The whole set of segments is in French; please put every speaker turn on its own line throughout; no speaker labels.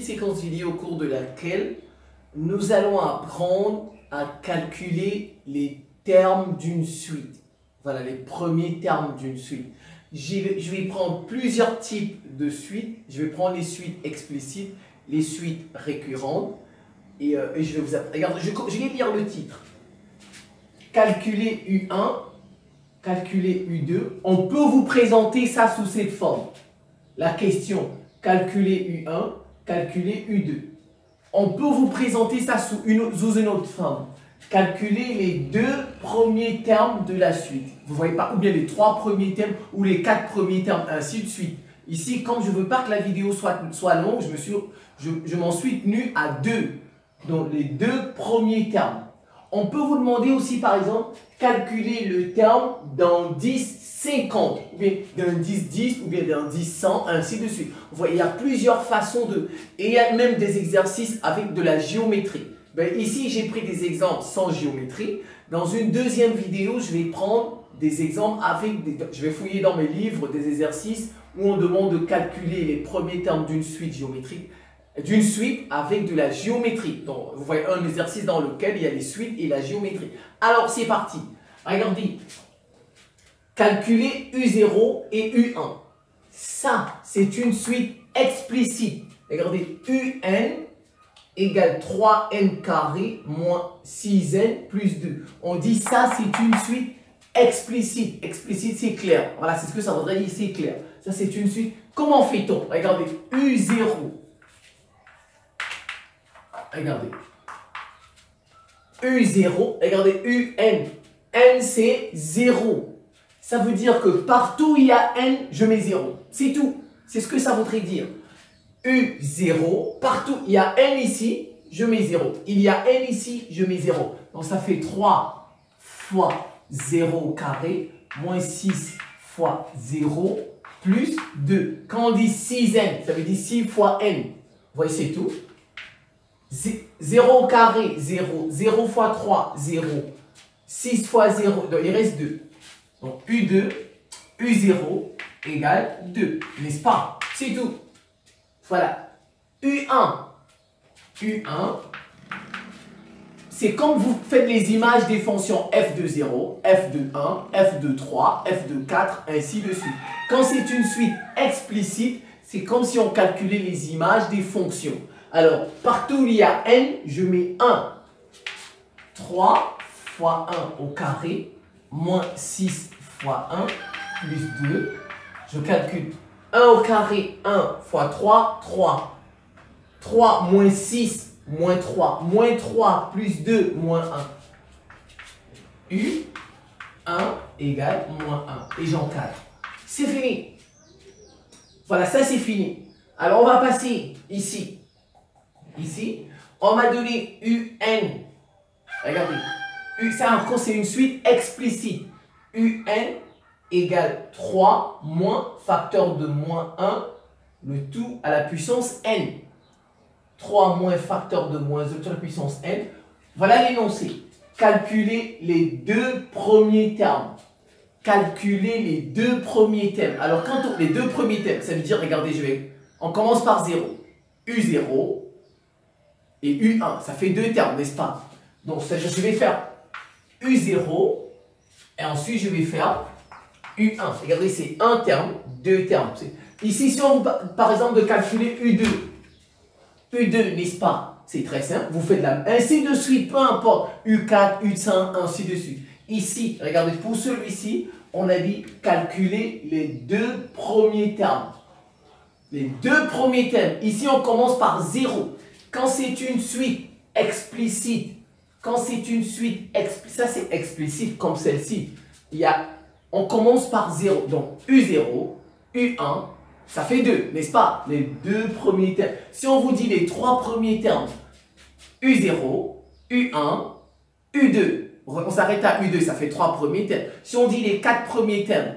séquence vidéo au cours de laquelle nous allons apprendre à calculer les termes d'une suite. Voilà, les premiers termes d'une suite. Je vais prendre plusieurs types de suites. Je vais prendre les suites explicites, les suites récurrentes. Et je vais vous apprendre. Regarde, je vais lire le titre. Calculer U1, calculer U2. On peut vous présenter ça sous cette forme. La question, calculer U1, calculer U2. On peut vous présenter ça sous une autre forme. Calculer les deux premiers termes de la suite. Vous voyez pas, ou bien les trois premiers termes ou les 4 premiers termes, ainsi de suite. Ici, comme je ne veux pas que la vidéo soit longue, je m'en suis tenu à 2. Donc, les 2 premiers termes. On peut vous demander aussi, par exemple, calculer le terme d'un 10, 50, ou bien d'un 10, 10, ou bien d'un 10, 100, ainsi de suite. Vous voyez, il y a plusieurs façons de... Et il y a même des exercices avec de la géométrie. Ben, ici, j'ai pris des exemples sans géométrie. Dans une deuxième vidéo, je vais prendre des exemples avec des... Je vais fouiller dans mes livres des exercices où on demande de calculer les premiers termes d'une suite géométrique, d'une suite avec de la géométrie. Donc, vous voyez un exercice dans lequel il y a les suites et la géométrie. Alors, c'est parti. Regardez. Calculer U0 et U1. Ça, c'est une suite explicite. Regardez, UN égale 3n carré moins 6n plus 2. On dit ça, c'est une suite explicite. Explicite, c'est clair. Voilà, c'est ce que ça voudrait dire, c'est clair. Ça, c'est une suite. Comment fait-on? Regardez, U0. Regardez. U0, regardez, UN. N, c'est 0. Ça veut dire que partout où il y a N, je mets 0. C'est tout. C'est ce que ça voudrait dire. U0, partout il y a N ici, je mets 0. Il y a N ici, je mets 0. Donc ça fait 3 fois 0 carré, moins 6 fois 0, plus 2. Quand on dit 6N, ça veut dire 6 fois N. Vous voyez, c'est tout. 0 carré, 0. 0 fois 3, 0. 6 fois 0, donc il reste 2. Donc U2, U0 égale 2. N'est-ce pas? C'est tout. Voilà. U1. U1, c'est comme vous faites les images des fonctions f de 0, f de 1, f de 3, f de 4, ainsi de suite. Quand c'est une suite explicite, c'est comme si on calculait les images des fonctions. Alors, partout où il y a n, je mets 1. 3 fois 1 au carré, moins 6 fois 1, plus 2. Je calcule 1 au carré, 1 fois 3, 3. 3 moins 6, moins 3. Moins 3 plus 2, moins 1. U, 1 égale moins 1. Et j'encadre. C'est fini. Voilà, ça c'est fini. Alors on va passer ici. Ici, on m'a donné UN. Regardez. C'est une suite explicite. UN égale 3 moins facteur de moins 1, le tout à la puissance n. 3 moins facteur de moins 2 à la puissance n. Voilà l'énoncé. Calculer les 2 premiers termes. Calculer les 2 premiers termes. Alors, les 2 premiers termes, ça veut dire, regardez, on commence par 0. U0 et U1. Ça fait 2 termes, n'est-ce pas? Donc, je vais faire U0 et ensuite je vais faire U1. Regardez, c'est un terme, 2 termes. Ici, si on vous par exemple de calculer U2. U2, n'est-ce pas? C'est très simple. Vous faites ainsi de suite, peu importe. U4, U5, ainsi de suite. Ici, regardez, pour celui-ci, on a dit calculer les 2 premiers termes. Les 2 premiers termes. Ici, on commence par 0. Quand c'est une suite explicite, ça c'est explicite comme celle-ci, on commence par 0. Donc, U0, U1, ça fait 2, n'est-ce pas? Les 2 premiers termes. Si on vous dit les 3 premiers termes, U0, U1, U2, on s'arrête à U2, ça fait 3 premiers termes. Si on dit les 4 premiers termes,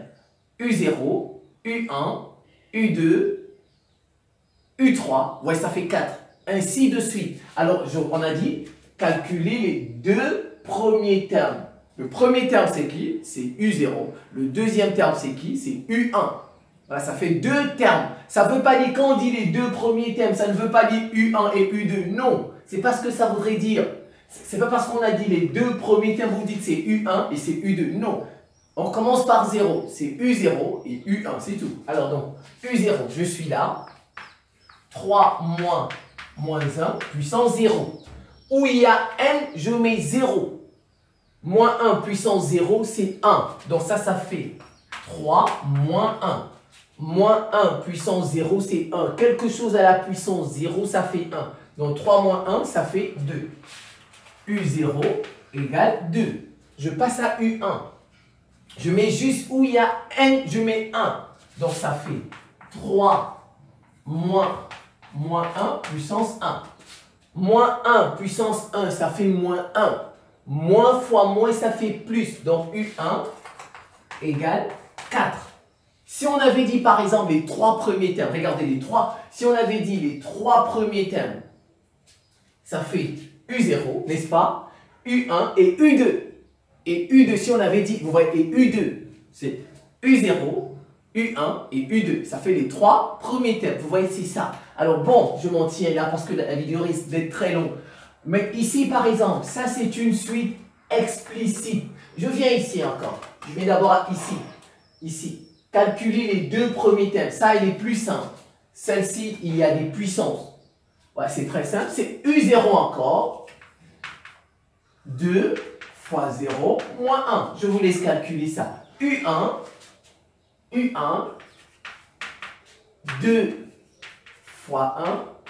U0, U1, U2, U3, ouais, ça fait 4. Ainsi de suite. Alors, on a dit calculer les 2 premiers termes. Le premier terme, c'est qui? C'est U0. Le deuxième terme, c'est qui? C'est U1. Voilà, ça fait deux termes. Ça ne veut pas dire, quand on dit les deux premiers termes, ça ne veut pas dire U1 et U2. Non, c'est pas ce que ça voudrait dire. C'est pas parce qu'on a dit les deux premiers termes, vous dites c'est U1 et c'est U2. Non, on commence par 0. C'est U0 et U1, c'est tout. Alors donc, U0, je suis là. 3 moins 1 puissance 0. Où il y a n, je mets 0. Moins 1 puissance 0, c'est 1. Donc ça fait 3 moins 1. Moins 1 puissance 0, c'est 1. Quelque chose à la puissance 0, ça fait 1. Donc 3 moins 1, ça fait 2. U0 égale 2. Je passe à U1. Je mets juste où il y a n, je mets 1. Donc ça fait 3 moins 1 puissance 1. Moins 1 puissance 1, ça fait moins 1. Moins fois moins, ça fait plus. Donc U1 égale 4. Si on avait dit par exemple les trois premiers termes, regardez les trois, si on avait dit les trois premiers termes, ça fait U0, n'est-ce pas? U1 et U2. Et U2, si on avait dit, vous voyez, et U2, c'est U0, U1 et U2. Ça fait les trois premiers termes. Vous voyez, c'est ça. Alors bon, je m'en tiens là parce que la vidéo risque d'être très longue. Mais ici, par exemple, ça c'est une suite explicite. Je viens ici encore. Je vais d'abord ici. Ici. Calculer les deux premiers termes. Ça, il est plus simple. Celle-ci, il y a des puissances. Ouais, c'est très simple. C'est U0 encore. 2 fois 0 moins 1. Je vous laisse calculer ça. U1, 2 fois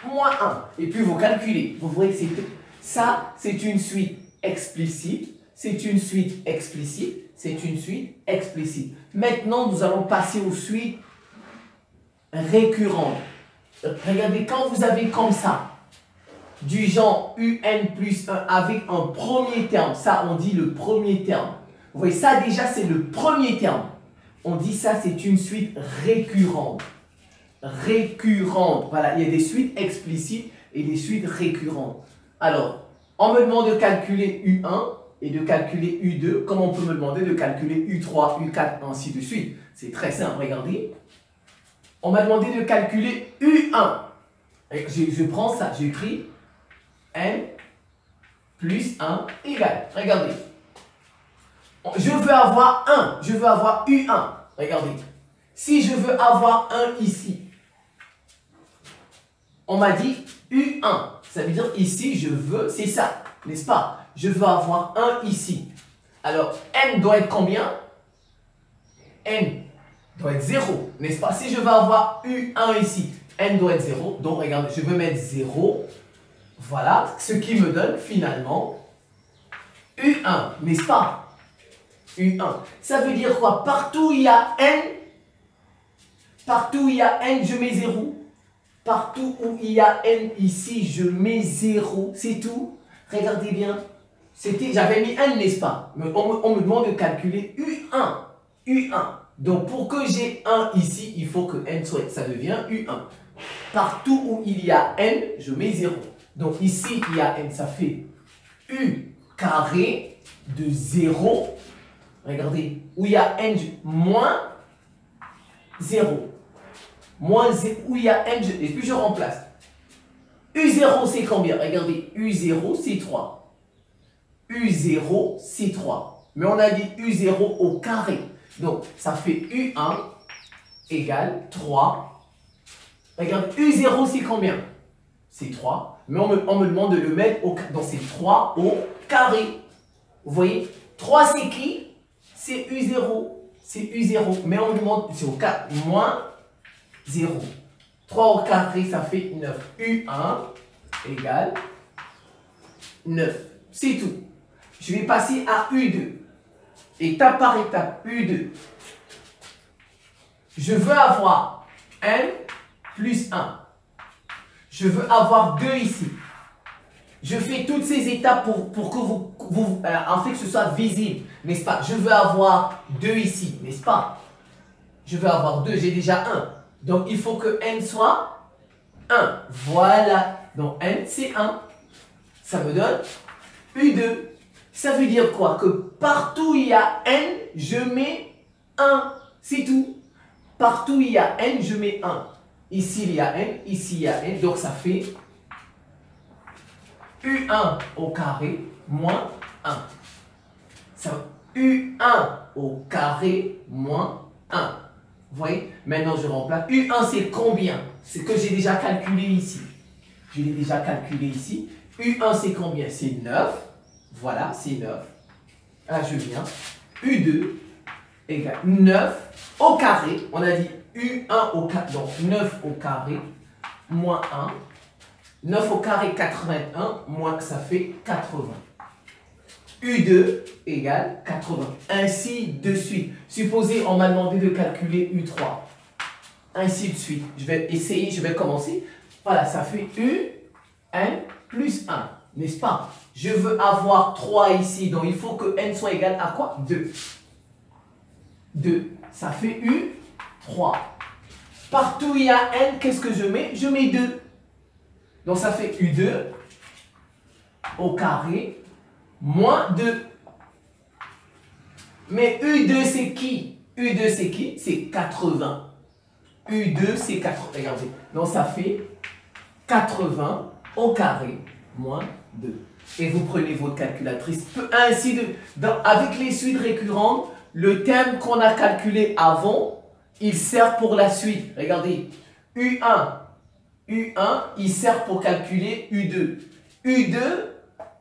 1 moins 1. Et puis vous calculez. Vous voyez que ça, c'est une suite explicite. C'est une suite explicite. C'est une suite explicite. Maintenant, nous allons passer aux suites récurrentes. Regardez, quand vous avez comme ça, du genre UN plus 1 avec un premier terme, ça on dit le premier terme. Vous voyez, ça déjà c'est le premier terme. On dit ça c'est une suite récurrente. Récurrente, voilà, il y a des suites explicites et des suites récurrentes. Alors, on me demande de calculer U1 et de calculer U2, comme on peut me demander de calculer U3, U4, ainsi de suite. C'est très simple, regardez. On m'a demandé de calculer U1. Je prends ça, j'écris n plus 1 égale. Regardez. Je veux avoir 1. Je veux avoir U1. Regardez. Si je veux avoir 1 ici, on m'a dit U1. Ça veut dire ici, je veux, c'est ça. N'est-ce pas? Je veux avoir 1 ici. Alors, n doit être combien? N doit être 0. N'est-ce pas? Si je veux avoir U1 ici, n doit être 0. Donc, regardez, je veux mettre 0. Voilà, ce qui me donne finalement U1, n'est-ce pas? U1. Ça veut dire quoi? Partout où il y a n, je mets 0. Partout où il y a n ici, je mets 0. C'est tout. Regardez bien. J'avais mis n, n'est-ce pas? Mais on me demande de calculer U1. U1. Donc, pour que j'ai 1 ici, il faut que n soit, ça devient U1. Partout où il y a n, je mets 0. Donc, ici, il y a n, ça fait U carré de 0. Regardez, où il y a n, moins 0. Moins 0, où il y a n, et puis je remplace. U0, c'est combien? Regardez, U0, c'est 3. U0, c'est 3. Mais on a dit U0 au carré. Donc, ça fait U1 égale 3. Regarde, U0, c'est combien? C'est 3. Mais on me demande de le mettre au carré. Donc, c'est 3 au carré. Vous voyez? 3, c'est qui? C'est U0. C'est U0. Mais on me demande, c'est au carré, moins 0. 3 au carré, ça fait 9. U1 égale 9. C'est tout. Je vais passer à U2. Étape par étape. U2. Je veux avoir n plus 1. Je veux avoir 2 ici. Je fais toutes ces étapes pour que en fait, que ce soit visible, n'est-ce pas? Je veux avoir 2 ici, n'est-ce pas? Je veux avoir 2, j'ai déjà 1. Donc, il faut que n soit 1. Voilà. Donc, n, c'est 1. Ça me donne U2. Ça veut dire quoi? Que partout où il y a n, je mets 1. C'est tout. Partout où il y a n, je mets 1. Ici, il y a n, ici, il y a n. Donc, ça fait U1 au carré moins 1. Ça, U1 au carré moins 1. Vous voyez? Maintenant, je remplace. U1, c'est combien? C'est que j'ai déjà calculé ici. Je l'ai déjà calculé ici. U1, c'est combien? C'est 9. Voilà, c'est 9. Là, je viens. U2 égale 9 au carré. On a dit U1 au carré. Donc, 9 au carré moins 1. 9 au carré, 81. Moins, ça fait 80. U2 égale 80. Ainsi de suite. Supposez, on m'a demandé de calculer U3. Ainsi de suite. Je vais essayer, je vais commencer. Voilà, ça fait UN plus 1. N'est-ce pas? Je veux avoir 3 ici. Donc, il faut que N soit égal à quoi? 2. 2. Ça fait U3. Partout où il y a N, qu'est-ce que je mets? Je mets 2. Donc, ça fait U2 au carré moins 2. Mais U2, c'est qui? U2, c'est qui? C'est 80. U2, c'est 80. Regardez. Donc, ça fait 80 au carré moins 2. Et vous prenez votre calculatrice. Ainsi avec les suites récurrentes, le terme qu'on a calculé avant, il sert pour la suite. Regardez. U1, il sert pour calculer U2. U2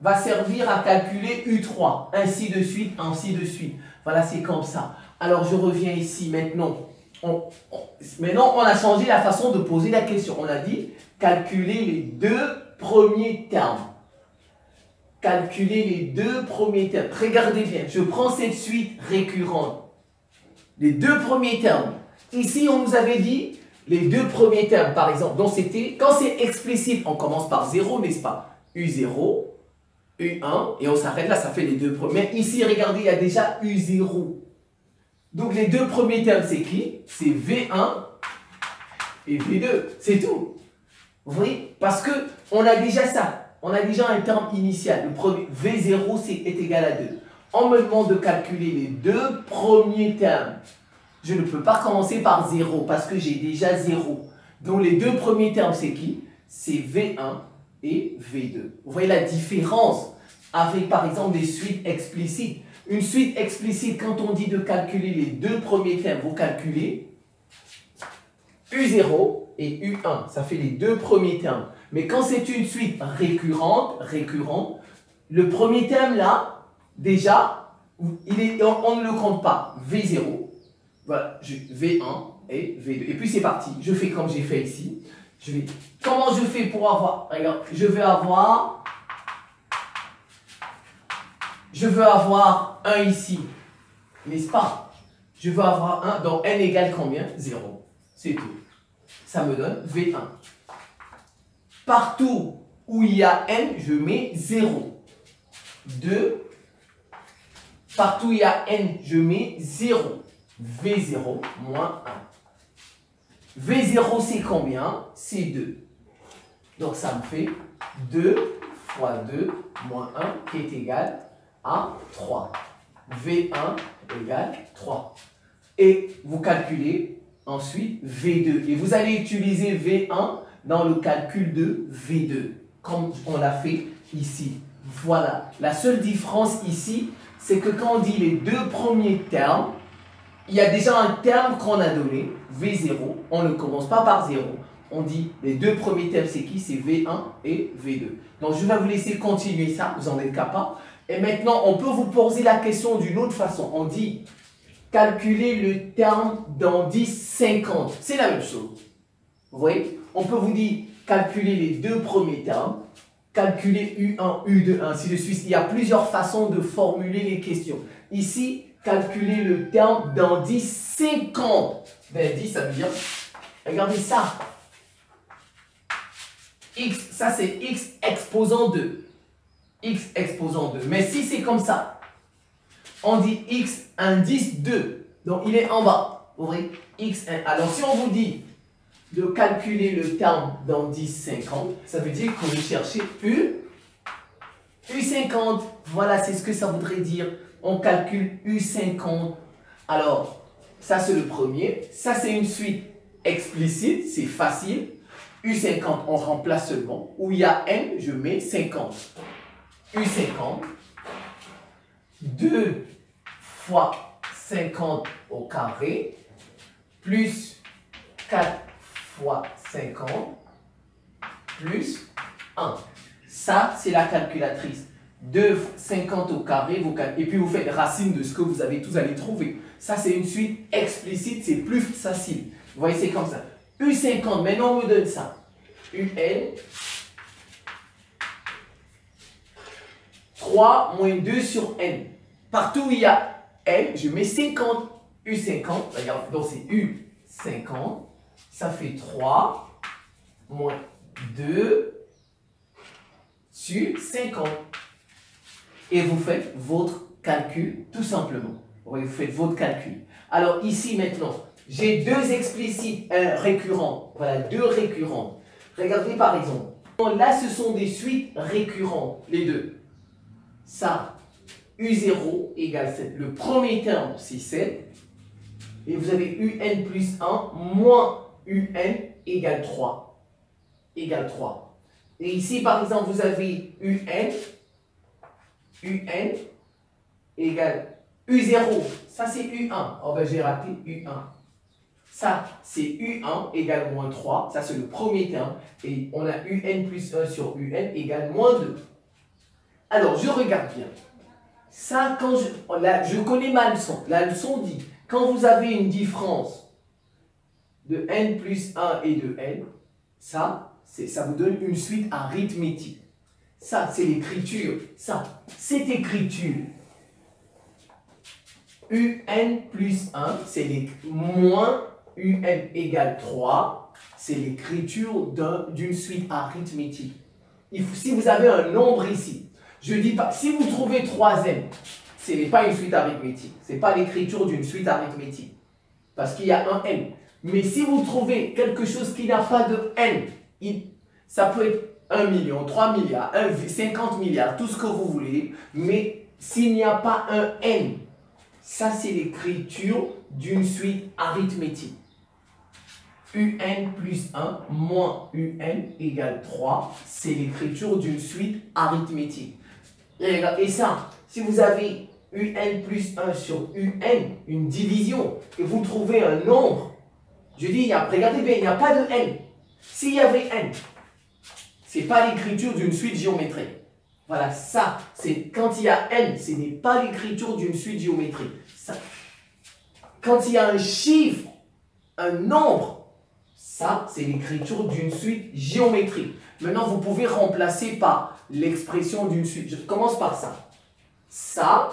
va servir à calculer U3. Ainsi de suite, ainsi de suite. Voilà, c'est comme ça. Alors, je reviens ici maintenant. Maintenant, on a changé la façon de poser la question. On a dit calculer les deux premiers termes. Calculer les deux premiers termes. Regardez bien, je prends cette suite récurrente. Les deux premiers termes. Ici, on nous avait dit les deux premiers termes, par exemple. Donc, c'était, quand c'est explicite, on commence par 0, n'est-ce pas? U0, U1, et on s'arrête là, ça fait les deux premiers. Ici, regardez, il y a déjà U0. Donc, les deux premiers termes, c'est qui? C'est V1 et V2. C'est tout. Vous voyez? Parce qu'on a déjà ça. On a déjà un terme initial. Le premier, V0 est égal à 2. On me demande de calculer les deux premiers termes. Je ne peux pas commencer par 0 parce que j'ai déjà 0. Donc, les deux premiers termes, c'est qui? C'est V1 et V2. Vous voyez la différence avec, par exemple, des suites explicites. Une suite explicite, quand on dit de calculer les deux premiers termes, vous calculez U0 et U1. Ça fait les deux premiers termes. Mais quand c'est une suite récurrente, le premier terme là, déjà, on ne le compte pas. V0, voilà, V1 et V2. Et puis c'est parti. Je fais comme j'ai fait ici. Comment je fais pour avoir... Regarde, je veux avoir 1 ici, n'est-ce pas? Je veux avoir 1, donc n égale combien? 0. C'est tout. Ça me donne V1. Partout où il y a n, je mets 0. 2. Partout où il y a n, je mets 0. V0 moins 1. V0, c'est combien? C'est 2. Donc, ça me fait 2 fois 2 moins 1 qui est égal à 3. V1 égale 3. Et vous calculez ensuite V2. Et vous allez utiliser V1 dans le calcul de V2, comme on l'a fait ici. Voilà. La seule différence ici, c'est que quand on dit les deux premiers termes, il y a déjà un terme qu'on a donné, V0. On ne commence pas par 0. On dit les deux premiers termes, c'est qui? C'est V1 et V2. Donc, je vais vous laisser continuer ça, vous en êtes capable. Et maintenant, on peut vous poser la question d'une autre façon. On dit calculer le terme dans 10, 50. C'est la même chose. Vous voyez? On peut vous dire calculer les deux premiers termes, calculer U1, U2, ainsi de suite. Il y a plusieurs façons de formuler les questions. Ici, calculer le terme dans 10, 50. Ben, 10, ça veut dire, regardez ça. X, ça c'est X exposant 2. X exposant 2. Mais si c'est comme ça, on dit X indice 2. Donc, il est en bas. Vous voyez? X, alors, si on vous dit de calculer le terme dans 10, 50, ça veut dire que vous cherchez U50. Voilà, c'est ce que ça voudrait dire. On calcule U50. Alors, Ça, c'est le premier. Ça, c'est une suite explicite, c'est facile. U50, on remplace seulement. Où il y a n, je mets 50. U50, 2 fois 50 au carré, plus 4 fois 50, plus 1. Ça, c'est la calculatrice. 2, 50 au carré, et puis vous faites racine de ce que vous avez tous allez trouver. Ça, c'est une suite explicite, c'est plus facile. Vous voyez, c'est comme ça. U50, maintenant on me donne ça. UN, 3 moins 2 sur n. Partout où il y a n, je mets 50. U50, regarde, donc c'est U50, ça fait 3 moins 2 sur 50. Et vous faites votre calcul, tout simplement. Oui, vous faites votre calcul. Alors ici maintenant, j'ai deux explicites, un récurrent. Voilà, deux récurrents. Regardez par exemple. Là, ce sont des suites récurrentes, les deux. Ça, U0 égale 7. Le premier terme, c'est 7. Et vous avez UN plus 1 moins UN égale 3. Égale 3. Et ici, par exemple, vous avez UN égale U0. Ça, c'est U1. Oh, ben, j'ai raté U1. Ça, c'est U1 égale moins 3. Ça, c'est le premier terme. Et on a UN plus 1 sur UN égale moins 2. Alors, je regarde bien. Ça, quand je connais ma leçon. La leçon dit, quand vous avez une différence de n plus 1 et de n, ça vous donne une suite arithmétique. Ça, c'est l'écriture. Ça, cette écriture. UN plus 1, c'est moins UN égale 3. C'est l'écriture d'une suite arithmétique. Si vous avez un nombre ici, je ne dis pas, si vous trouvez 3n, ce n'est pas une suite arithmétique. Ce n'est pas l'écriture d'une suite arithmétique. Parce qu'il y a un n. Mais si vous trouvez quelque chose qui n'a pas de n, ça peut être 1 million, 3 milliards, 50 milliards, tout ce que vous voulez. Mais s'il n'y a pas un n, ça c'est l'écriture d'une suite arithmétique. UN plus 1 moins UN égale 3, c'est l'écriture d'une suite arithmétique. Et ça, si vous avez UN plus 1 sur UN, une division, et vous trouvez un nombre, je dis, regardez bien, il n'y a pas de n. S'il y avait n, ce n'est pas l'écriture d'une suite géométrique. Voilà, ça, c'est quand il y a n, ce n'est pas l'écriture d'une suite géométrique. Ça, quand il y a un chiffre, un nombre, ça, c'est l'écriture d'une suite géométrique. Maintenant, vous pouvez remplacer par l'expression d'une suite. Je commence par ça. Ça,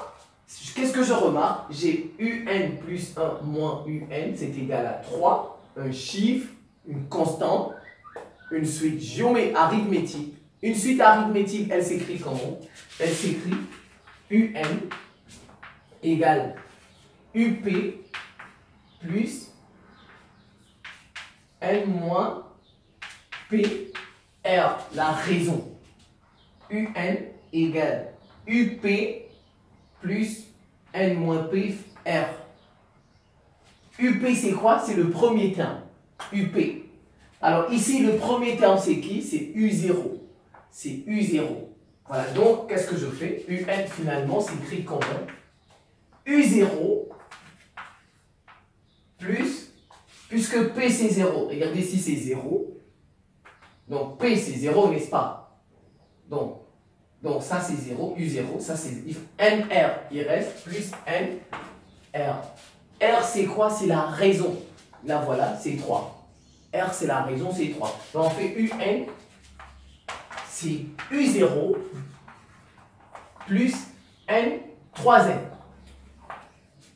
qu'est-ce que je remarque? J'ai UN plus 1 moins UN, c'est égal à 3. Un chiffre, une constante, une suite arithmétique. Une suite arithmétique, elle s'écrit comment? Elle s'écrit UN égale UP plus N moins P R, la raison. UN égale UP plus N moins P R. UP, c'est quoi? C'est le premier terme. UP. Alors ici, le premier terme, c'est qui? C'est U0. C'est U0. Voilà, donc, qu'est-ce que je fais? UN, finalement, s'écrit comment? U0 plus, puisque P, c'est 0. Regardez ici, c'est 0. Donc, P, c'est 0, n'est-ce pas? Donc ça, c'est 0. U0, ça, c'est NR. Il reste plus NR. R, c'est quoi? C'est la raison. Là, voilà, c'est 3. R, c'est la raison, c'est 3. Donc, on fait UN, c'est U0 plus N, 3N.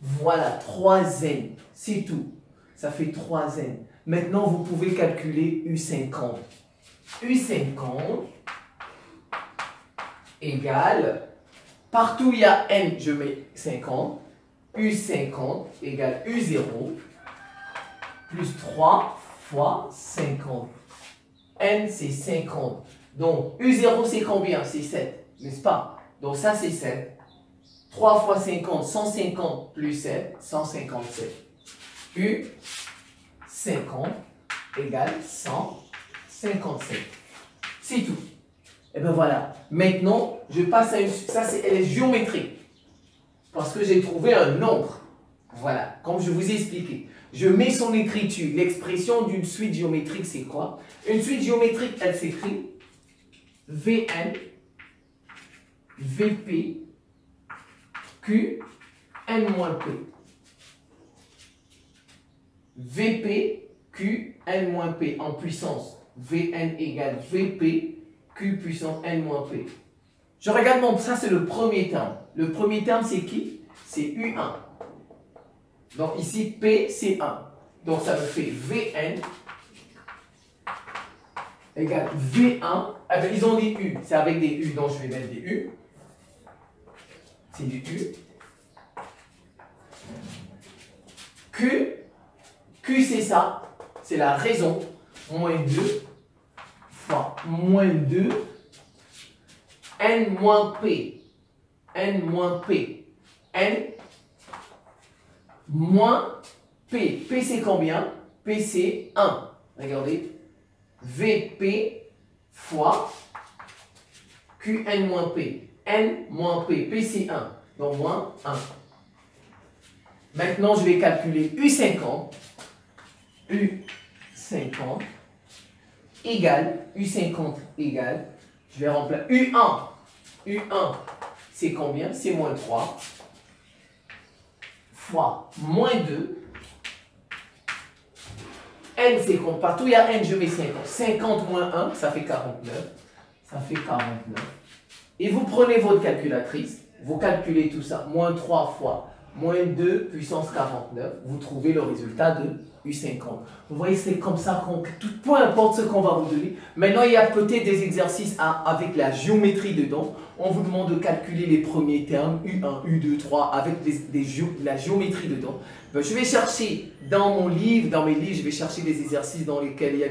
Voilà, 3N. C'est tout. Ça fait 3N. Maintenant, vous pouvez calculer U50. U50 égale, partout où il y a N, je mets 50. U50 égale U0 plus 3 fois 50. N, c'est 50. Donc, U0, c'est combien? C'est 7, n'est-ce pas? Donc, ça, c'est 7. 3 fois 50, 150 plus 7, 157. U50 égale 157. C'est tout. Et bien voilà. Maintenant, je passe à une... Ça, elle est géométrique. Parce que j'ai trouvé un nombre. Voilà, comme je vous ai expliqué. Je mets son écriture. L'expression d'une suite géométrique, c'est quoi? Une suite géométrique, elle s'écrit Vn, Vp, Q, n-p. Vp, Q, n-p en puissance. Vn égale Vp, Q puissance n-p. Je regarde mon... Ça, c'est le premier terme. Le premier terme, c'est qui? C'est U1. Donc ici, P, c'est 1. Donc ça me fait Vn égale V1. Ah ben, ils ont des U. C'est avec des U, donc je vais mettre des U. C'est du U. Q, c'est ça. C'est la raison. Moins 2 fois moins 2. N moins P. N moins P. N moins P. P c'est combien? P c'est 1. Regardez. Vp fois Qn moins P. N moins P. P c'est 1. Donc moins 1. Maintenant, je vais calculer U50. U50 égale. U50 égale. Je vais remplacer U1. U1, c'est combien? C'est moins 3. Fois moins 2. N, c'est compte. Partout il y a N, je mets 50. 50 moins 1, ça fait 49. Ça fait 49. Et vous prenez votre calculatrice, vous calculez tout ça. Moins 3 fois moins 2 puissance 49. Vous trouvez le résultat de U50. Vous voyez, c'est comme ça qu'on... Peu importe ce qu'on va vous donner. Maintenant, il y a peut-être des exercices avec la géométrie dedans. On vous demande de calculer les premiers termes, U1, U2, 3, avec la géométrie dedans. Ben, je vais chercher dans mon livre, dans mes livres, je vais chercher des exercices dans lesquels il y a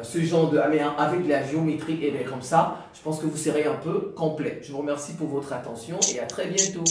ce genre de... avec la géométrie. Et bien comme ça, je pense que vous serez un peu complet. Je vous remercie pour votre attention et à très bientôt.